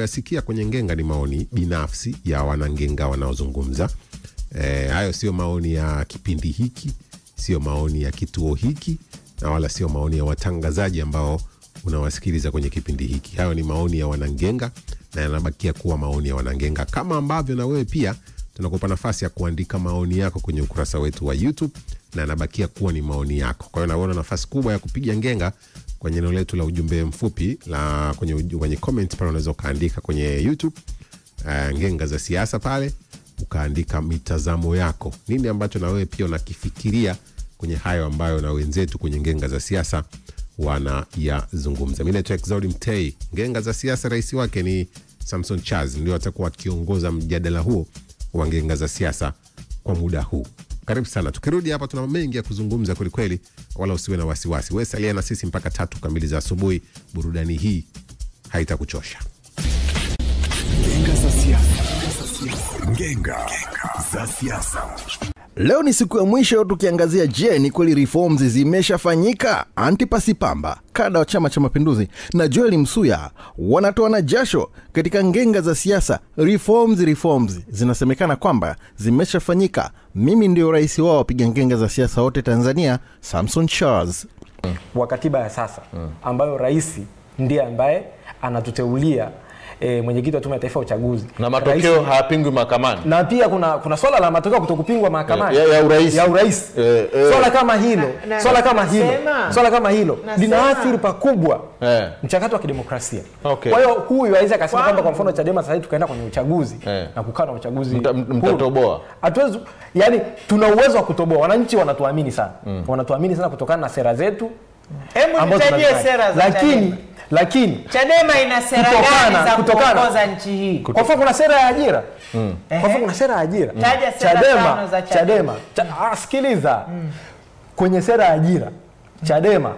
Sikia kwenye Ngenga ni maoni binafsi ya wanangenga wanaozungumza. Hayo sio maoni ya kipindi hiki, sio maoni ya kituo hiki, na wala sio maoni ya watangazaji ambao unawasikiliza kwenye kipindi hiki. Hayo ni maoni ya wanangenga na yanabakia kuwa maoni ya wanangenga. Kama ambavyo na wewe pia tunakupa nafasi ya kuandika maoni yako kwenye ukurasa wetu wa YouTube na yanabakia kuwa ni maoni yako. Kwa hiyo naona nafasi kubwa ya kupiga ngenga kwenye eneo letu la ujumbe mfupi la kwenye comment pale unaweza kaandika kwenye YouTube ngenga za siasa pale, ukaandika mitazamo yako. Nini ambacho na wewe pia unakifikiria kwenye hayo ambayo na wenzetu kwenye ngenga za siasa wanayazungumza. Mimi naitwa Exaudi Mtei. Ngenga za siasa rais wake ni Samson Charles, ndio atakuwa akiongoza mjadala huo wa ngenga za siasa kwa muda huu. Karibu sana. Tukirudi hapa tuna mengi ya kuzungumza kweli kweli, wala usiwe na wasiwasi. Wewe salia na sisi mpaka 3 kamili za asubuhi. Burudani hii haitakuchosha. Ngenga za siasa. Ngenga za siasa. Leo ni siku ya mwisho tukiangazia je, ni kweli reforms zimeshafanyika? Antipasi Pamba, kada wa Chama cha Mapinduzi, na Joel Msuya wanatoa na jasho katika ngenga za siasa. Reforms zinasemekana kwamba zimeshafanyika. Mimi ndio rais wao wapiga ngenga za siasa wote Tanzania, Samson Charles. Wa katiba ya sasa ambayo rais ndiye ambaye anatuteulia mwenyekiti wa Tume ya Taifa ya Uchaguzi, na matokeo hayapingwi mahakamani. Na pia kuna swala la matokeo kutokupingwa mahakamani ya urais. Swala kama hilo linaathiri pakubwa mchakato wa kidemokrasia. Kwa hiyo huyu aweza akasema kwamba kwa mfano Chadema sasa hivi tukaenda kwenye uchaguzi na kukaa na uchaguzi mtatoboa. Hatuwezi, yani tuna uwezo wa kutoboa. Wananchi wanatuamini sana. Wanatuamini sana kutokana na sera zetu. Hebu nitajie sera za lakini Chadema ina sera gani za kuongoza nchi hii? Kwa mfano kuna sera ya ajira. Kwa mfano kuna sera ya ajira. Chadema. Sikiliza. Kwenye sera ya ajira Chadema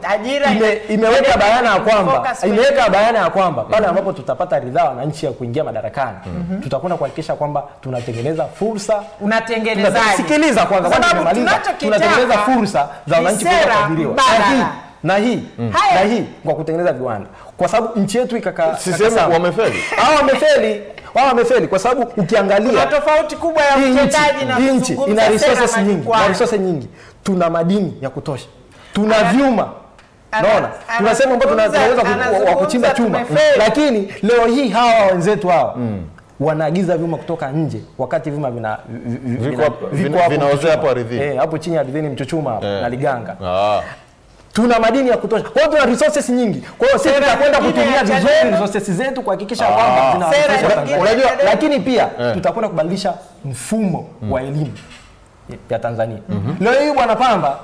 imeweka bayana ya kwamba pale ambapo tutapata ridhaa wananchi ya kuingia madarakani, tutakwenda kuhakikisha kwamba tunatengeneza fursa. Unatengenezaje? Sikiliza kwanza, tunatengeneza fursa za wananchi kuajiriwa. Na hii kwa kutengeneza viwanda, kwa sababu nchi yetu sisemi wamefeli kwa sababu ukiangalia kuna tofauti kubwa ya utendaji na kuzungumza ina resources nyingi. Tuna madini ya kutosha, tuna vyuma, naona tunasema kwamba tunaweza kuchimba chuma, lakini leo hii hawa wenzetu hawa wanaagiza vyuma kutoka nje wakati vyuma vinaozea hapo ardhini, hapo chini ardhini Mchuchuma hapo na Liganga. Tuna madini ya kutosha. Kwa hiyo tuna resources nyingi. Kwa hiyo sisi tutakwenda kutumia vizuri resources zetu kuhakikisha kwamba zina unajua, lakini pia tutakwenda kubadilisha mfumo wa elimu ya Tanzania. Leo hii bwana Pamba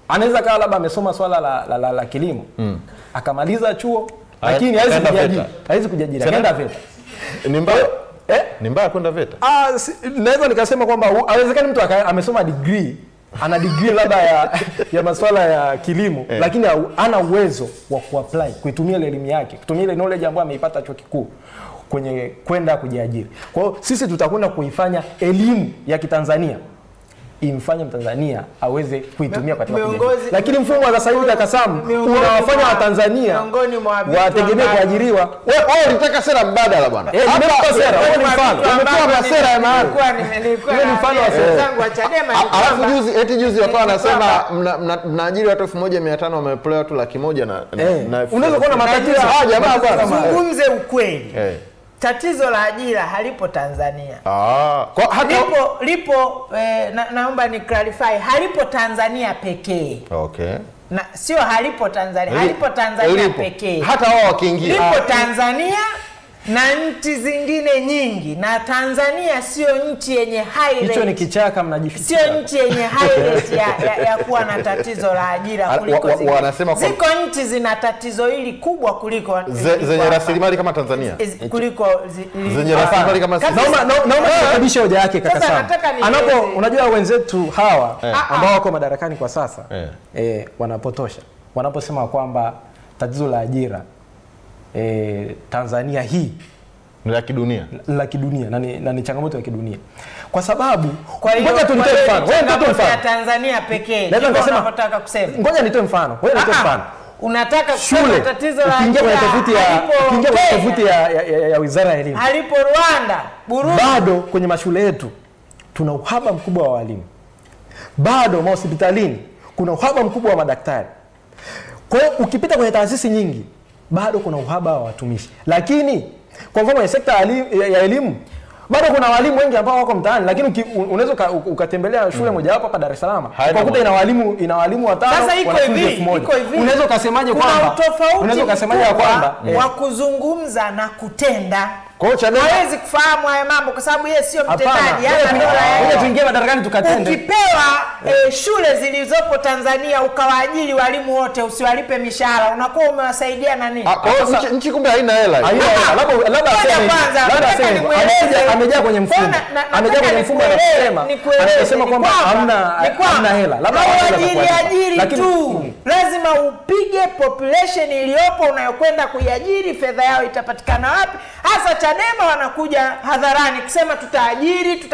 anaweza kaa labda amesoma swala la kilimo, akamaliza chuo, lakini hawezi kujiajiri. Akaenda VETA. Ni mbaya kwenda VETA. Naweza nikasema kwamba haiwezekani mtu amesoma degree, ana degree labda ya masuala ya kilimo, lakini hana uwezo wa kuapply, kuitumia ile elimu yake, kutumia ile knowledge ambayo ameipata chuo kikuu kwenye kwenda kujiajiri. Kwa hiyo sisi tutakwenda kuifanya elimu ya Kitanzania imfanye Mtanzania aweze kuitumia katika kujiajiri. Lakini mfumo wa sasa hivi Kakasamu unawafanya Watanzania wategemee kuajiriwa. Wewe unataka sera mbadala bwana. Nimetoa sera, wewe ni mfano. Umetoa sera ya maana. Nilikuwa ni mfano wa sera zangu wa Chadema. Alafu juzi wakawa wanasema mnaajiri watu 1500 wamepewa watu 100,000 na unaweza kuona matatizo jamaa bwana. Zungumze ukweli. Tatizo la ajira halipo Tanzania. Lipo naomba ni clarify, halipo Tanzania pekee. Okay. Na sio halipo Tanzania, halipo Tanzania pekee. Hata wao wakiingia. Lipo Tanzania na nchi zingine nyingi, na Tanzania sio nchi yenye high rate. Hicho ni kichaka mnajificha. Sio nchi yenye high rate ya kuwa na tatizo la ajira kuliko ziko nchi zina tatizo hili kubwa kuliko zenye rasilimali kama Tanzania. Kuliko zenye rasilimali kama naomba kabisa hoja yake kaka sana. Unajua wenzetu hawa ambao wako madarakani kwa sasa wanapotosha wanaposema kwamba tatizo la ajira Tanzania hii ni la kidunia na ni changamoto ya kidunia. Kwa sababu ngoja tunitoe mfano. Wewe nitoe mfano. Tanzania pekee. Ndio nataka kusema. Ngoja nitoe mfano. Wewe nitoe mfano. unataka kusema tatizo la ukiingia kwenye tovuti ya Wizara ya Elimu. Alipo Rwanda, Burundi. Bado kwenye mashule yetu tuna uhaba mkubwa wa walimu. Bado hospitalini kuna uhaba mkubwa wa madaktari. Kwa hiyo ukipita kwenye taasisi nyingi bado kuna uhaba wa watumishi. Lakini kwa mfano kwenye sekta ya elimu bado kuna walimu wengi ambao wako mtaani, lakini unaweza ukatembelea shule moja hapa Dar es Salaam ukakuta ina walimu watano. Sasa iko hivi. Unaweza ukasemaje kwamba wa kuzungumza na kutenda. Kwa hiyo Chadema hawezi kufahamu haya mambo kwa sababu yeye sio mtendaji. Ngoja tuingie madarakani tukatende. Ukipewa shule zilizopo Tanzania ukawaajiri walimu wote usiwalipe mishahara, unakuwa umewasaidia na nini? Kwa hiyo nchi kumbe haina hela. Labda amejaa kwenye mfumo. Anasema kwamba hamna hela. Labda ajiri tu. Lazima upige population iliyopo unayokwenda kuiajiri, fedha yao itapatikana wapi? Hasa Chadema wanakuja hadharani kusema tutaajiri,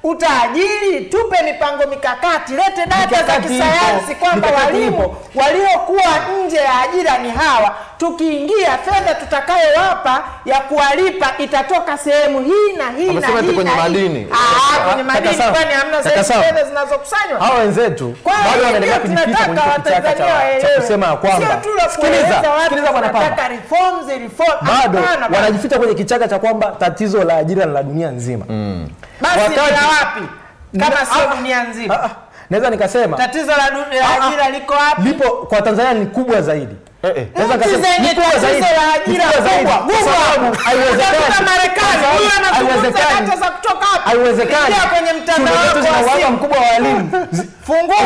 utaajiri, tupe mipango mikakati, lete data za kisayansi kwamba walimu waliokuwa nje ya ajira ni hawa. Tukiingia fedha tutakayowapa ya kuwalipa itatoka sehemu hii na hii na hii. Kwenye madini. Kwenye madini kwani hamna fedha zinazokusanywa? Hao wenzetu bado wanaendelea kujipita kwenye kichaka cha kusema kwamba sikiliza bwana Pamba. Reform. Bado wanajificha kwenye kichaka cha kwamba tatizo la ajira la dunia nzima. Basi la wapi? Kama sio dunia nzima. Naweza nikasema tatizo la ajira liko wapi? Lipo kwa Tanzania ni kubwa zaidi. Naweza nikasema ni kubwa zaidi. Ajira kubwa. Haiwezekani. Marekani huyu anazungumza data za kutoka hapa. Haiwezekani. Kwenye mtandao wako mkubwa wa walimu. Fungua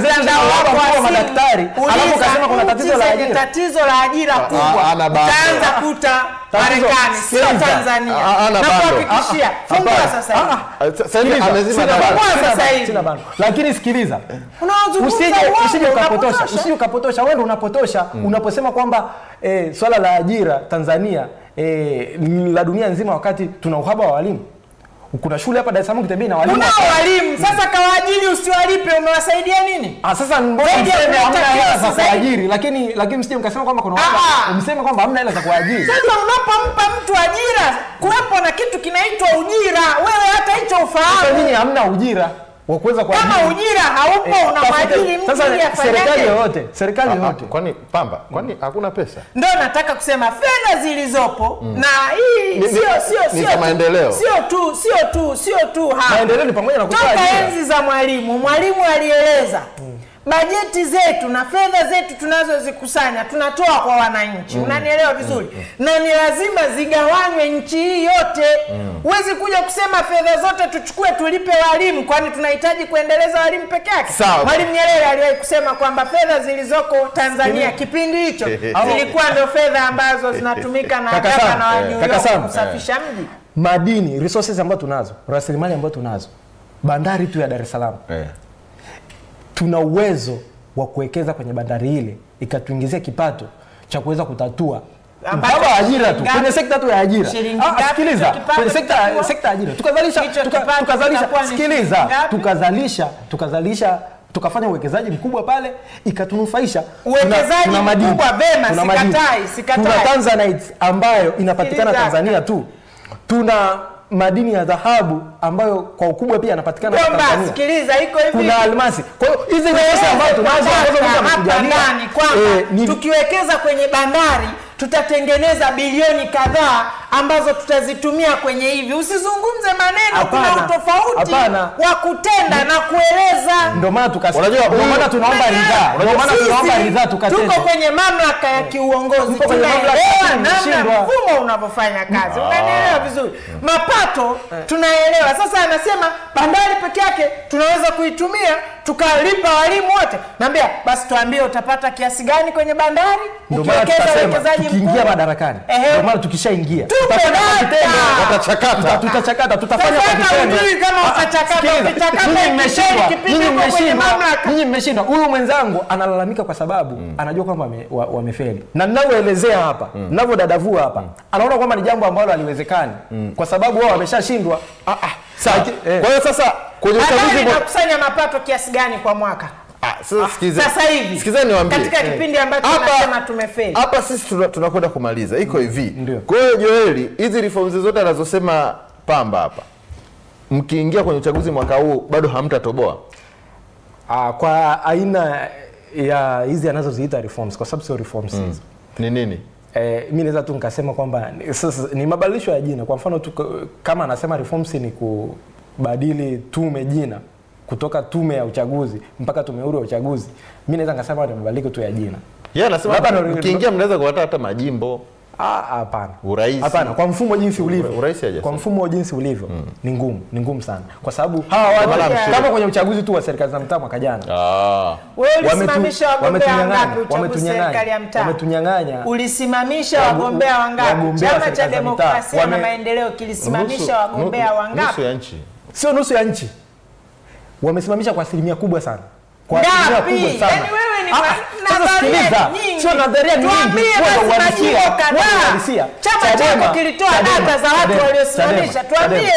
mtandao wako wa madaktari. Alafu kasema kuna tatizo la ajira. Tatizo la ajira kubwa. Utaanza kuta Marekani sio Tanzania. Nakuhakikishia. Fungua sasa hivi. Sasa hivi amezima sasa hivi. Lakini sikiliza. Usije ukapotosha. Wewe ndio unapotosha unaposema kwamba swala la ajira Tanzania la dunia nzima wakati tuna uhaba wa walimu. Kuna shule hapa Dar es Salaam kitembea na walimu. Kuna walimu. Sasa kawaajiri usiwalipe umewasaidia nini? Sasa mbona mseme hamna hela za kuajiri lakini msije mkasema kwamba kuna watu mseme kwamba hamna hela za kuajiri. Sasa unapompa mtu ajira kuwepo na kitu kinaitwa ujira. Wewe hata hicho ufahamu. Sasa nyinyi hamna ujira wa kuweza kuajiri. Kama ujira haupo unamwajiri mtu ili afanye. Serikali yote. Kwani Pamba, kwani hakuna pesa? Ndio nataka kusema fedha zilizopo na hii sio maendeleo. Sio tu hapa. Maendeleo ni pamoja na kutoa ajira. Toka enzi za Mwalimu alieleza bajeti zetu na fedha zetu tunazozikusanya tunatoa kwa wananchi. Unanielewa vizuri? Na ni lazima zigawanywe nchi hii yote. Huwezi kuja kusema fedha zote tuchukue tulipe walimu kwani tunahitaji kuendeleza walimu peke yake. Mwalimu Nyerere aliwahi kusema kwamba fedha zilizoko Tanzania kipindi hicho zilikuwa ndio fedha ambazo zinatumika na gavana wa New York kusafisha mji. Madini, resources ambazo tunazo, rasilimali ambazo tunazo. Bandari tu ya Dar es Salaam. Tuna uwezo wa kuwekeza kwenye bandari ile ikatuingizia kipato cha kuweza kutatua baba ajira tu kwenye sekta tu ya ajira. Sikiliza, kwenye sekta ajira tukazalisha tukafanya uwekezaji mkubwa pale ikatunufaisha. Uwekezaji mkubwa vema, sikatai. Tuna Tanzanite ambayo inapatikana Tanzania tu. Tuna madini ya dhahabu ambayo kwa ukubwa pia yanapatikana Tanzania. Sikiliza, iko hivi. Kuna almasi. Kwa hiyo hizi pesa ambazo tunazo hapa ndani kwamba tukiwekeza kwenye bandari tutatengeneza bilioni kadhaa ambazo tutazitumia kwenye hivi. Usizungumze maneno, kuna utofauti wa kutenda na kueleza. Ndio maana tukasema, ndio maana tunaomba ridhaa, tukatende. Tuko kwenye mamlaka ya kiuongozi. Tunaelewa namna mfumo unavyofanya kazi. Unaelewa vizuri. Mapato tunaelewa. Sasa anasema bandari peke yake tunaweza kuitumia tukalipa walimu wote. Naambia basi tuambie utapata kiasi gani kwenye bandari? Ukiwekeza uwekezaji tukiingia madarakani. Ndio maana tukishaingia tutachakata tutafanya kwa vitendo. Kama utachakata nyinyi mmeshindwa. Huyu mwenzangu analalamika kwa sababu anajua kwamba wamefeli. Na ninavyoelezea hapa, ninavyodadavua hapa, anaona kwamba ni jambo ambalo haliwezekani kwa sababu wao wameshashindwa. Kwa hiyo sasa kwenye uchaguzi tunakusanya mapato kiasi gani kwa mwaka? Sasa hivi. Sikizeni niwaambie. Katika kipindi ambacho tunasema tumefeli. Hapa sisi tunakwenda kumaliza. Iko hivi. Kwa hiyo Joeli, hizi reforms zote anazosema Pamba hapa, mkiingia kwenye uchaguzi mwaka huu bado hamtatoboa? Kwa aina ya hizi anazoziita reforms, kwa sababu sio reforms hizo. Ni nini? Mimi naweza tu nikasema kwamba ni mabadilisho ya jina. Kwa mfano kama anasema reforms ni kubadili tume jina kutoka tume ya uchaguzi mpaka tume huru ya uchaguzi, mimi naweza nikasema ni mabadiliko tu ya jina. Yeye anasema mkiingia mnaweza kupata hata majimbo. Hapana. Urais. Hapana, kwa mfumo jinsi ulivyo. Kwa mfumo jinsi ulivyo ni ngumu sana. Kwa sababu hawa watu kama kwenye uchaguzi tu wa serikali za mtaa mwaka jana. Wewe ulisimamisha wagombea wangapi uchaguzi serikali ya mtaa? Wametunyang'anya. Ulisimamisha wagombea wangapi? Chama cha Demokrasia na Maendeleo kilisimamisha wagombea wangapi? Nusu ya nchi. Sio nusu ya nchi. Wamesimamisha kwa asilimia kubwa sana. Kwa asilimia kubwa sana. Yaani wewe ni nadharia nyingi. Sio nadharia nyingi. Kwa uhalisia. Chama chako kilitoa data za watu waliosimamisha. Tuambie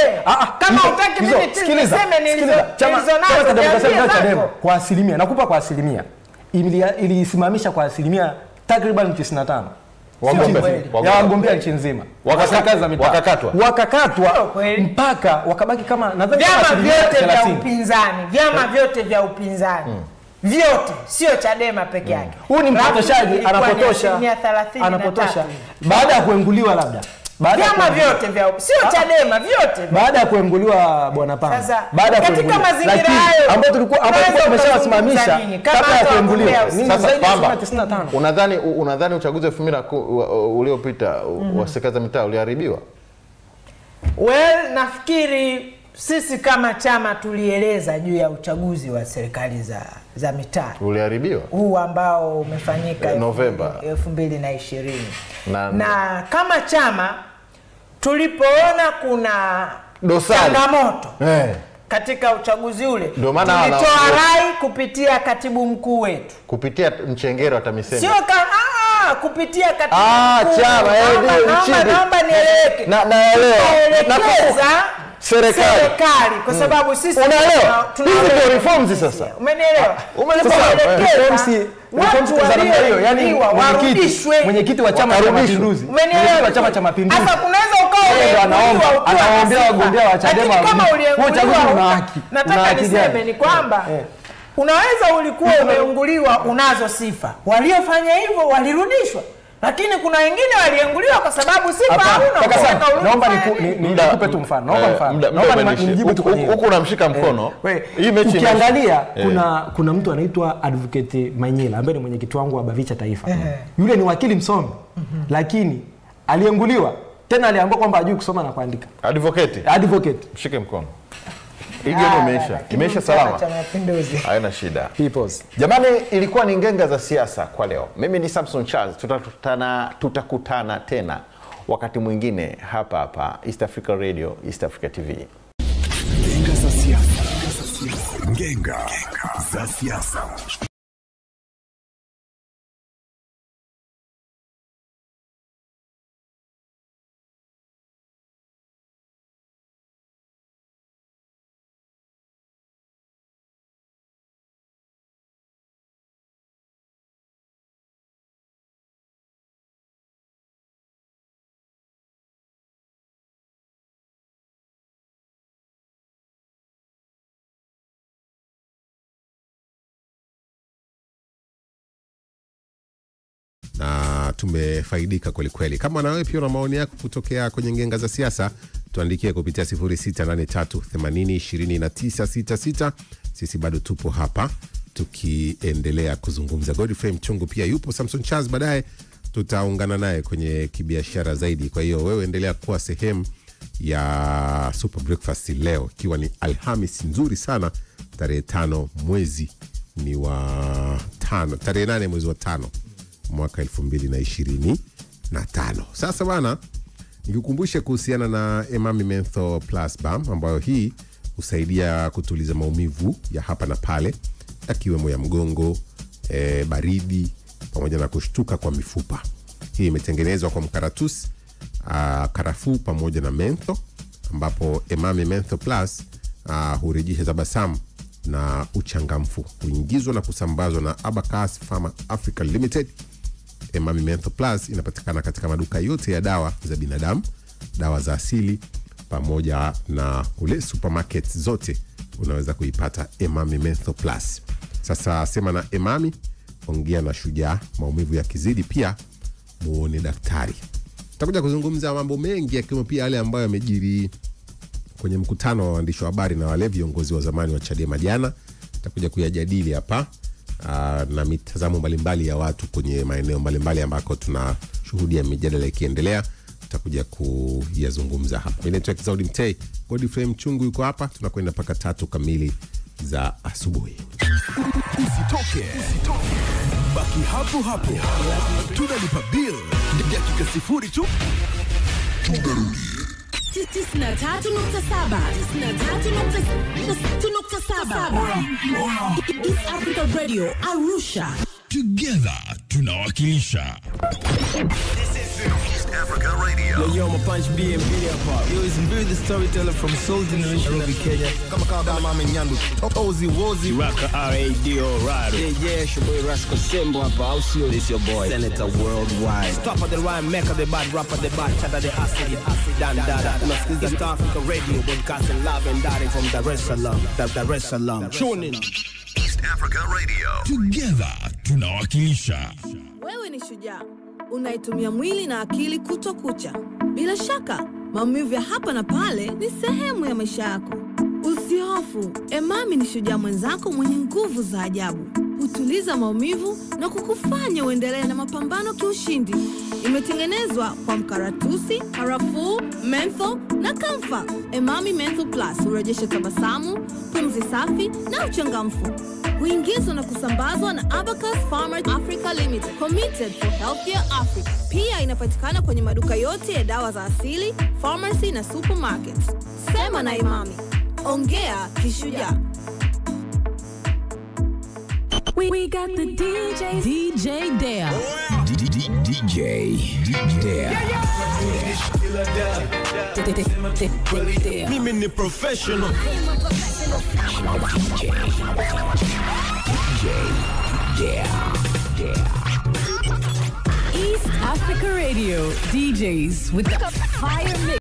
kama hutaki mimi niseme nilizonazo. Kwa asilimia, nakupa kwa asilimia. Ilisimamisha kwa asilimia takriban 95. Wagombea nchi nzima. Wakakatwa mpaka wakabaki kama nadhani vyama vyote vya upinzani vyote, sio Chadema peke yake. Huyu ni mpotoshaji, anapotosha baada ya kuenguliwa labda. Vyama vyote vya sio Chadema vyote baada ya kuenguliwa bwana Pamba. Baada ya katika mazingira hayo ambapo tulikuwa tumeshawasimamisha kabla ya kuenguliwa. Sasa Pamba, unadhani uchaguzi wa 2010 uliopita wa serikali za mitaa uliharibiwa? Nafikiri sisi kama chama tulieleza juu ya uchaguzi wa serikali za mitaa. Uliharibiwa? Huu ambao umefanyika Novemba 2020. Na kama chama tulipoona kuna changamoto katika uchaguzi ule, tulitoa rai kupitia katibu mkuu wetu, kupitia Mchengero wa TAMISEMI. Sio kupitia katibu mkuu. Chama naomba nieleweke. Naeleza serikali kwa sababu sisi tunaelewa reforms sasa. Umeelewa? Reforms za namna hiyo, yani mwenyekiti wa Chama cha Mapinduzi. Wa Chama cha Mapinduzi. Sasa kunaweza ukawa anaombea wagombea wa Chadema huo uchaguzi una haki. Nataka niseme ni kwamba unaweza ulikuwa umeunguliwa, unazo sifa. Waliofanya hivyo walirudishwa. Lakini kuna wengine walienguliwa kwa sababu sifa hauna. Naomba nikupe tu mfano. Naomba nijibu tu kwenye. Huko unamshika mkono. Hii mechi ukiangalia kuna mtu anaitwa Advocate Manyela ambaye ni mwenyekiti wangu wa Bavicha Taifa. Yule ni wakili msomi. Lakini alienguliwa. Tena aliambiwa kwamba hajui kusoma na kuandika. Advocate. Mshike mkono. Imeisha salama. Haina shida. Peoples. Jamani, ilikuwa ni Ngenga za Siasa kwa leo. Mimi ni Samson Charles. Tutakutana tena wakati mwingine hapa East Africa Radio, East Africa TV. Ngenga za Siasa. Ngenga za Siasa. Na tumefaidika kweli kweli. Kama na wewe pia una maoni yako kutokea kwenye Ngenga za Siasa, tuandikie kupitia 0683802966. Sisi bado tupo hapa tukiendelea kuzungumza. Godfrey Mchungu pia yupo, Samson Charles baadaye tutaungana naye kwenye kibiashara zaidi. Kwa hiyo wewe endelea kuwa sehemu ya Super Breakfast leo, ikiwa ni Alhamisi nzuri sana, tarehe 5 mwezi ni wa 5, tarehe 8 mwezi wa 5 mwaka 2025. Sasa bana, nikukumbushe kuhusiana na Emami Menthol Plus Balm, ambayo hii husaidia kutuliza maumivu ya hapa na pale, yakiwemo ya mgongo, baridi pamoja na kushtuka kwa mifupa. Hii imetengenezwa kwa mkaratusi, karafuu pamoja na mentho, ambapo Emami Menthol Plus hurejesha tabasamu na uchangamfu. Huingizwa na kusambazwa na Abacus Pharma Africa Limited. Emami Menthol Plus inapatikana katika maduka yote ya dawa za binadamu, dawa za asili, pamoja na ule supermarket zote unaweza kuipata Emami Menthol Plus. Sasa sema na Emami, ongea na Shujaa. Maumivu yakizidi pia muone daktari. Tutakuja kuzungumza mambo mengi yakiwemo pia yale ambayo yamejiri kwenye mkutano wa waandishi wa habari na wale viongozi wa zamani wa Chadema jana. Tutakuja kuyajadili hapa na mitazamo mbalimbali ya watu kwenye maeneo mbalimbali ambako tunashuhudia mijadala ikiendelea. Tutakuja kuyazungumza hapa. Mimi naitwa Exaudi Mtei, Godfrey Mchungu yuko hapa. Tunakwenda mpaka 3 kamili za asubuhi. Usitoke. Baki hapo hapo. Tunalipa bill. Dakika 0 tu. Tunarudi. 93.7 East Africa Radio Arusha. Together tunawakilisha. East Africa Radio. Yo, my punch BMB hapa. Yo, is Mbiri the storyteller from Soul Generation of Kenya. Kama mama Nyandu Ozi Wozi Raka Radio Rado. Yeah, it's your boy Rascal Sembo hapa. Au sio? This your boy Senator Worldwide. Stop at the rhyme, Mecca the bad, rapper the bad, chatter the acid, dan dada. Unasikiza East Africa Radio, broadcasting live and direct from Dar es Salaam. Dar es Salaam. Tune in. East Africa Radio. Together tunawakilisha. Wewe ni shujaa, unaitumia mwili na akili kutwa kucha. Bila shaka, maumivu ya hapa na pale ni sehemu ya maisha yako. Usihofu, Emami ni shujaa mwenzako mwenye nguvu za ajabu. Hutuliza maumivu na kukufanya uendelee na mapambano kiushindi. Imetengenezwa kwa mkaratusi, karafuu, menthol na kamfa. Emami Menthol Plus hurejesha tabasamu, pumzi safi na uchangamfu. Huingizwa na kusambazwa na Abacus Pharma Africa Limited, committed for healthier Africa. Pia inapatikana kwenye maduka yote ya dawa za asili, pharmacy na supermarkets. Sema na Emami, ongea kishujaa. We got the DJ Dare. DJ Dare. Mimi ni professional. DJ Dare. East Africa Radio DJs with the fire mix.